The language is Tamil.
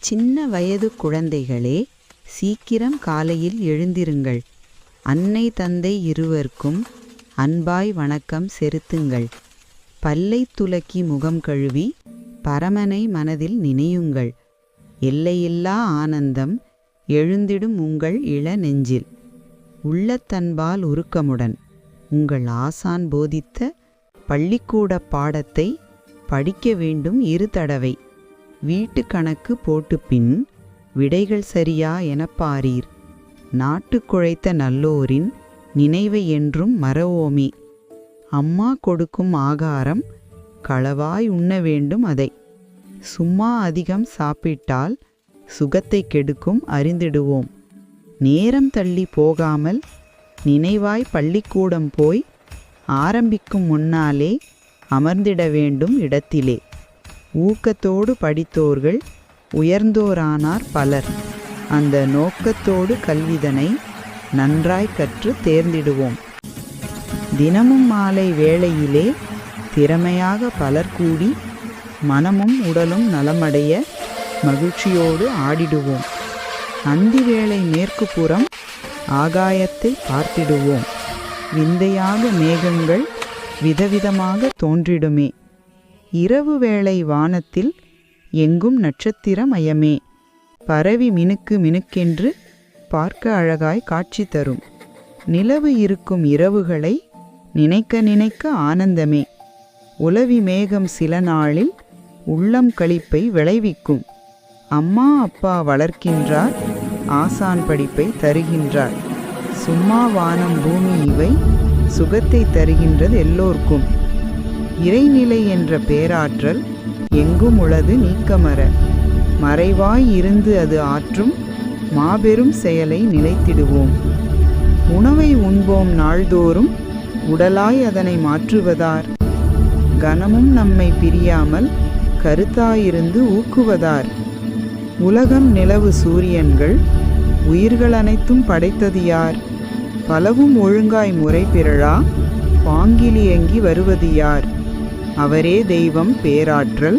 சின்ன வயது குழந்தைகளே, சீக்கிரம் காலையில் எழுந்திருங்கள். அன்னை தந்தை இருவருக்கும் அன்பாய் வணக்கம் செலுத்துங்கள். பல்லை துலக்கி முகம் கழுவி பரமனை மனதில் நினையுங்கள். எல்லையில்லா ஆனந்தம் எழுந்திடும் உங்கள் இள நெஞ்சில். உள்ளத்தன்பால் உருக்கமுடன் உங்கள் ஆசான் போதித்த பள்ளிக்கூட பாடத்தை படிக்க வேண்டும் 2 தடவை. வீட்டு கணக்கு போட்டு பின் விடைகள் சரியா எனப் பாரீர். நாட்டு குழைத்த நல்லோரின் நினைவை என்றும் மறவோமே. அம்மா கொடுக்கும் ஆகாரம் களவாய் உண்ண வேண்டும் அதை. சும்மா அதிகம் சாப்பிட்டால் சுகத்தை கெடுக்கும் அறிந்திடுவோம். நேரம் தள்ளி போகாமல் நினைவாய் பள்ளிக்கூடம் போய் ஆரம்பிக்கும் முன்னாலே அமர்ந்திட வேண்டும் இடத்திலே. ஊக்கத்தோடு படித்தோர்கள் உயர்ந்தோரானார் பலர். அந்த நோக்கத்தோடு கல்விதனை நன்றாய் கற்று தேர்ந்திடுவோம். தினமும் மாலை வேளையிலே திறமையாக பலர் கூடி மனமும் உடலும் நலமடைய மகிழ்ச்சியோடு ஆடிடுவோம். அந்தி வேளை மேற்கு புறம் ஆகாயத்தை பார்த்திடுவோம். விந்தையாக மேகங்கள் விதவிதமாக தோன்றிடுமே. இரவு வேளை வானத்தில் எங்கும் நட்சத்திரமயமே. பரவி மினுக்கு மினுக்கென்று பார்க்க அழகாய் காட்சி தரும். நிலவு இருக்கும் இரவுகளை நினைக்க நினைக்க ஆனந்தமே. உலவி மேகம் சில நாளில் உள்ளம் களிப்பை விளைவிக்கும். அம்மா அப்பா வளர்க்கின்றார், ஆசான் படிப்பை தருகின்றார். சும்மா வானம் பூமி இவை சுகத்தை தருகின்றது எல்லோர்க்கும். இறைநிலை என்ற பேராற்றல் எங்கும் உளது நீக்கமற. மறைவாய் இருந்து அது ஆற்றும் மாபெரும் செயலை நிலைத்திடுவோம். உணவை உண்போம் நாள்தோறும், உடலாய் அதனை மாற்றுவதார். கனமும் நம்மை பிரியாமல் கருத்தாயிருந்து ஊக்குவதார். உலகம் நிலவு சூரியன்கள் உயிர்கள் அனைத்தும் படைத்தது யார்? பலவும் ஒழுங்காய் முறை பிறழா பாங்கிலியங்கி வருவது யார்? அவரே தெய்வம் பேராற்றல்.